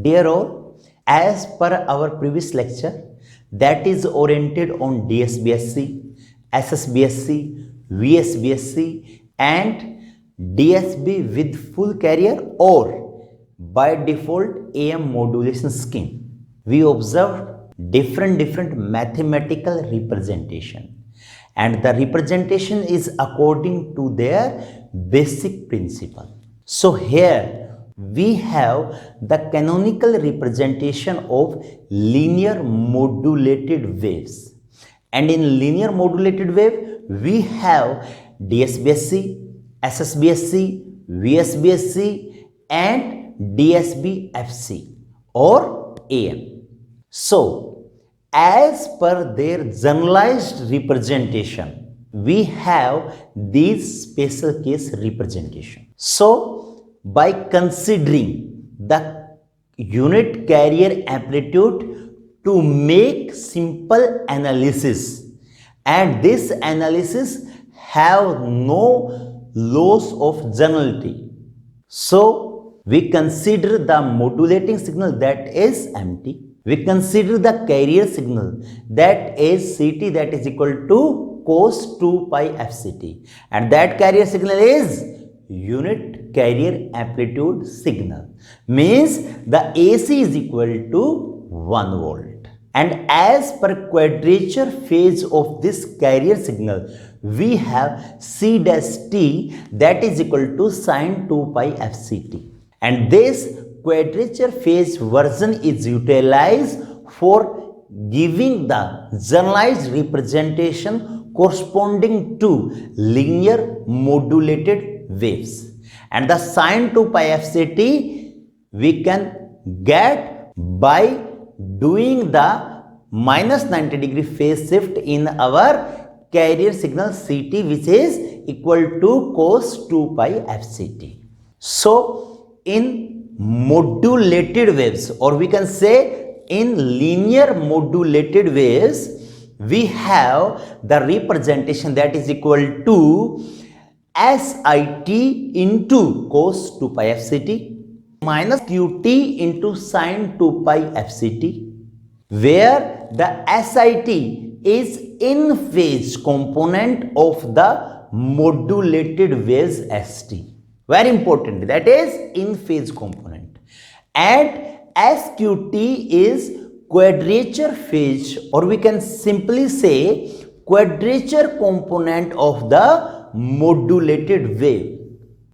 Dear all, as per our previous lecture that is oriented on DSBSC, SSBSC, VSBSC and DSB with full career or by default AM modulation scheme, we observed different mathematical representation, and the representation is according to their basic principle. So here we have the canonical representation of linear modulated waves, and in linear modulated wave we have DSBSC, SSBSC, VSBSC and DSBFC or AM. So as per their generalized representation, we have these special case representation. So by considering the unit carrier amplitude to make simple analysis, and this analysis have no loss of generality. So we consider the modulating signal that is MT. We consider the carrier signal that is CT, that is equal to cos 2 pi FCT, and that carrier signal is unit carrier amplitude signal, means the AC is equal to 1 volt. And as per quadrature phase of this carrier signal, we have C dash T that is equal to sin 2 pi FCT, and this quadrature phase version is utilized for giving the generalized representation corresponding to linear modulated waves, and the sin 2 pi FCT we can get by doing the minus 90 degree phase shift in our carrier signal CT, which is equal to cos 2 pi FCT. So in modulated waves, or we can say in linear modulated waves, we have the representation that is equal to SIT into cos 2 pi FCT minus QT into sin 2 pi FCT, where the SIT is in phase component of the modulated waves ST. Very important, that is in phase component, and SQT is quadrature phase, or we can simply say quadrature component of the modulated wave.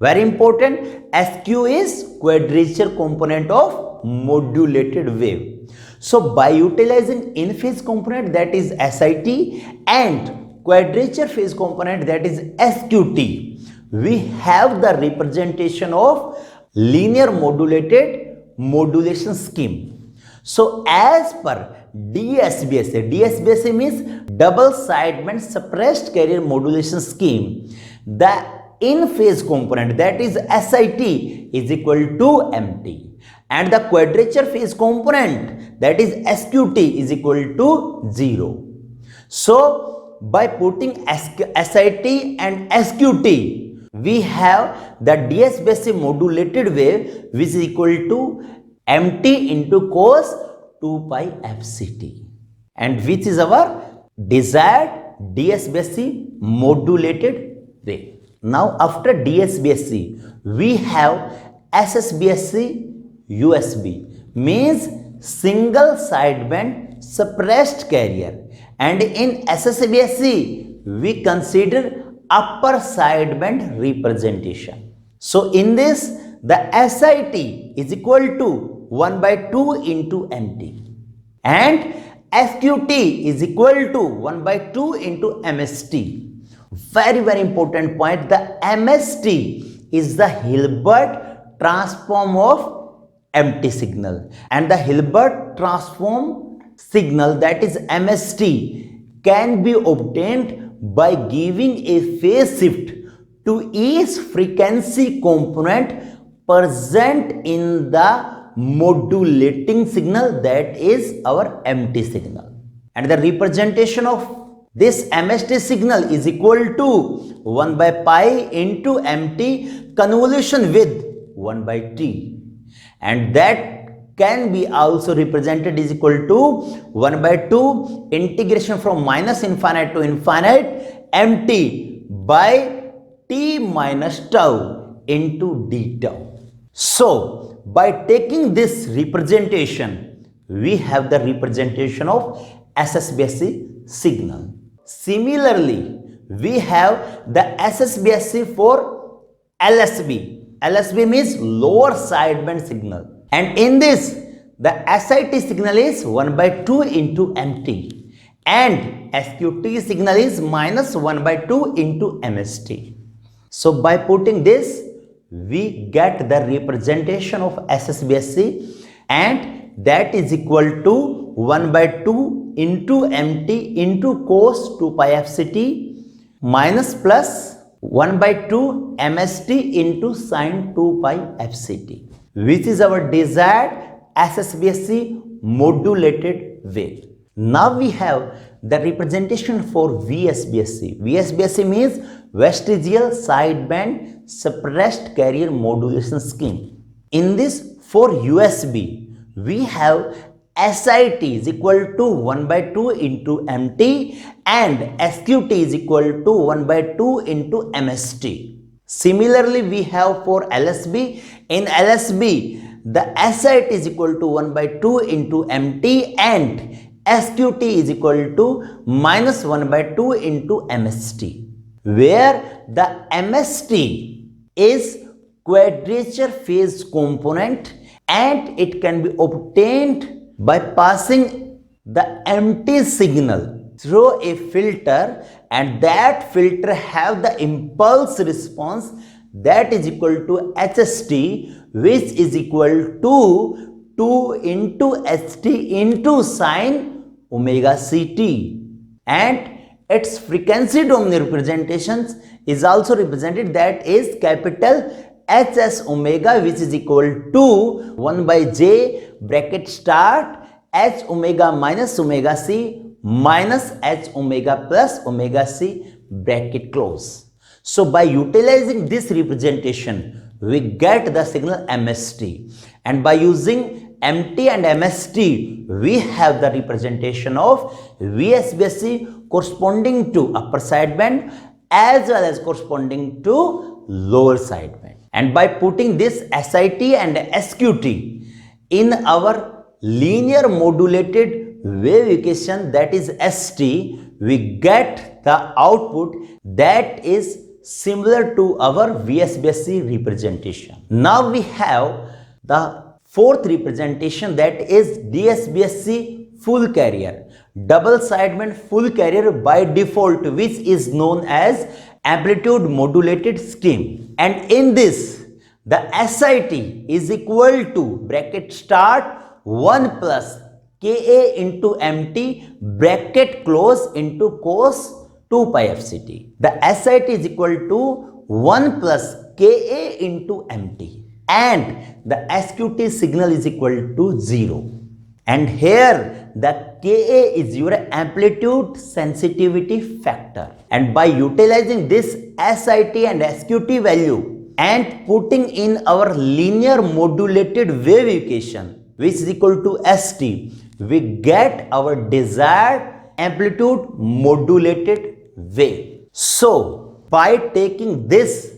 Very important, SQ is quadrature component of modulated wave. So by utilizing in phase component, that is SIT, and quadrature phase component, that is SQT, we have the representation of linear modulated modulation scheme. So as per DSBSA means double sideband suppressed carrier modulation scheme, the in phase component, that is SIT, is equal to MT, and the quadrature phase component, that is SQT, is equal to 0. So by putting SIT and SQT, we have the DSBSA modulated wave which is equal to MT into cos 2 pi FCT, and which is our desired DSBSA modulated wave. Now after DSBSC, we have SSBSC USB, means single sideband suppressed carrier, and in SSBSC we consider upper sideband representation. So in this, the SIT is equal to 1 by 2 into MT, and SQT is equal to 1 by 2 into MST. Very important point, the MST is the Hilbert transform of MT signal, and the Hilbert transform signal, that is MST, can be obtained by giving a phase shift to each frequency component present in the modulating signal, that is our MT signal, and the representation of this MST signal is equal to 1 by pi into MT convolution with 1 by T, and that can be also represented is equal to 1 by 2 integration from minus infinite to infinite mt by t minus tau into d tau. So by taking this representation, we have the representation of SSBSC signal. Similarly, we have the SSBSC for LSB. LSB means lower sideband signal. And in this, the SIT signal is 1 by 2 into MT. And SQT signal is minus 1 by 2 into MST. So by putting this, we get the representation of SSBSC, and that is equal to 1 by 2 into MT into cos 2 pi FCT minus plus 1 by 2 MST into sin 2 pi FCT, which is our desired SSBSC modulated wave. Now we have the representation for VSBSC. VSBSC means vestigial sideband suppressed carrier modulation scheme. In this, for USB, we have SIT is equal to 1 by 2 into MT and SQT is equal to 1 by 2 into MST. Similarly, we have for LSB. In LSB, the SIT is equal to 1 by 2 into MT and SQT is equal to minus 1 by 2 into MST, where the MST is quadrature phase component and it can be obtained by passing the empty signal through a filter, and that filter have the impulse response that is equal to HST, which is equal to 2 into ST into sine omega CT, and its frequency domain representations is also represented, that is capital HS omega, which is equal to 1 by J bracket start H omega minus omega C minus H omega plus omega C bracket close. So by utilizing this representation, we get the signal MST, and by using MT and MST, we have the representation of VSBSC corresponding to upper sideband as well as corresponding to lower sideband. And by putting this SIT and SQT in our linear modulated wave equation, that is ST, we get the output that is similar to our VSBSC representation. Now we have the fourth representation, that is DSBSC full carrier, double sideband full carrier by default, which is known as amplitude modulated scheme. And in this, the SIT is equal to bracket start 1 plus Ka into MT bracket close into cos 2 pi FCT. The SIT is equal to 1 plus Ka into MT. And the SQT signal is equal to 0. And here the Ka is your amplitude sensitivity factor. And by utilizing this SIT and SQT value and putting in our linear modulated wave equation, which is equal to ST, we get our desired amplitude modulated wave. So by taking this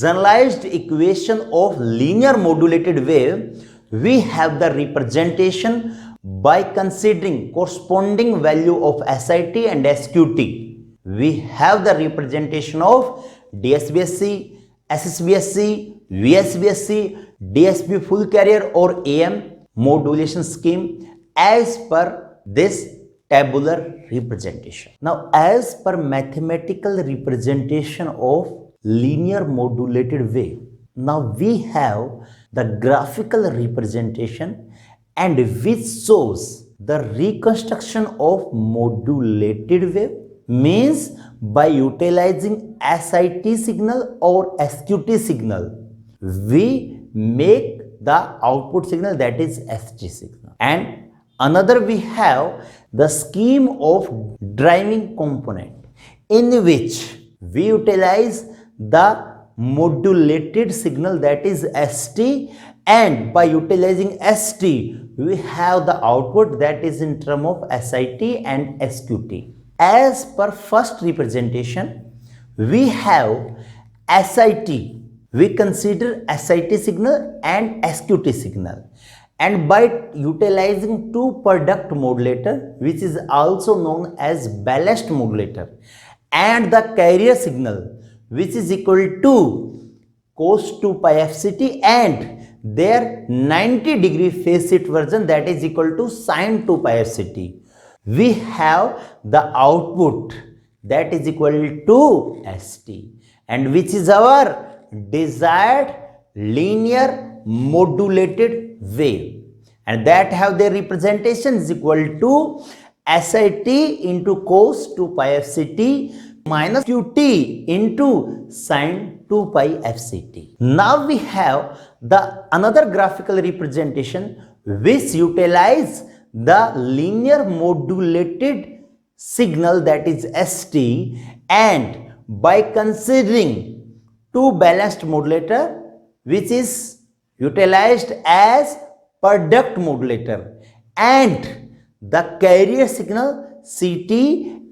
generalized equation of linear modulated wave, we have the representation by considering corresponding value of SIT and SQT. We have the representation of DSBSC, SSBSC, VSBSC, DSP full carrier or AM modulation scheme as per this tabular representation. Now, as per mathematical representation of linear modulated wave, now we have the graphical representation and which shows the reconstruction of modulated wave, means by utilizing SIT signal or SQT signal, we make the output signal, that is SG signal. And another, we have the scheme of driving component, in which we utilize the modulated signal, that is ST, And by utilizing ST, we have the output that is in term of SIT and SQT. As per first representation, we have SIT. We consider SIT signal and SQT signal. And by utilizing two product modulator, which is also known as ballast modulator, and the carrier signal, which is equal to cos 2 pi FCT, and their 90-degree phase shift version, that is equal to sin 2 pi FCT, we have the output that is equal to ST, and which is our desired linear modulated wave, and that have their representation is equal to SIT into cos 2 pi FCT minus QT into sin 2 pi FCT. Now we have the another graphical representation which utilize the linear modulated signal, that is ST, and by considering two balanced modulator which is utilized as product modulator and the carrier signal CT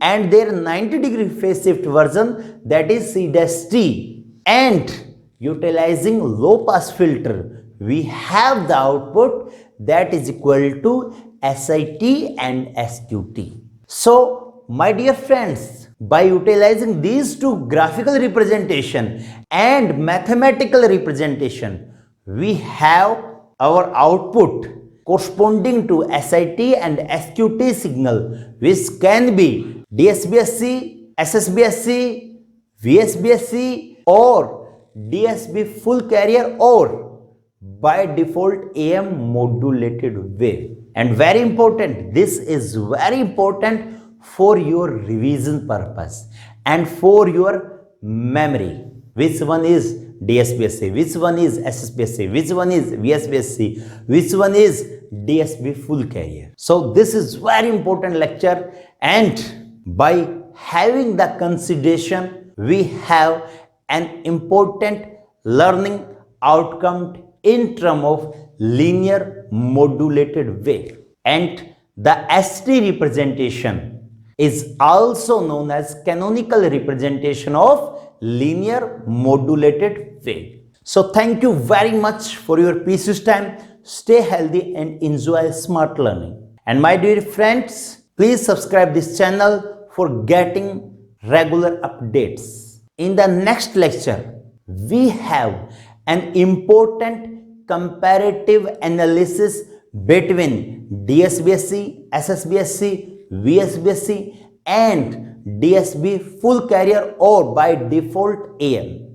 and their 90-degree phase shift version, that is C-T, and utilizing low pass filter, we have the output that is equal to SIT and SQT. So my dear friends, by utilizing these two graphical representation and mathematical representation, we have our output corresponding to SIT and SQT signal, which can be DSBSC, SSBSC, VSBSC, or DSB full carrier, or by default AM modulated wave. And very important, this is very important for your revision purpose and for your memory. Which one is DSBSC, which one is SSBSC, which one is VSBSC, which one is DSB full carrier. So this is very important lecture, and by having the consideration, we have an important learning outcome in terms of linear modulated wave. And the ST representation is also known as canonical representation of linear modulated wave. So thank you very much for your precious time. Stay healthy and enjoy smart learning. And my dear friends, please subscribe this channel for getting regular updates. In the next lecture, we have an important comparative analysis between DSBSC, SSBSC, VSBSC and DSB full carrier or by default AM.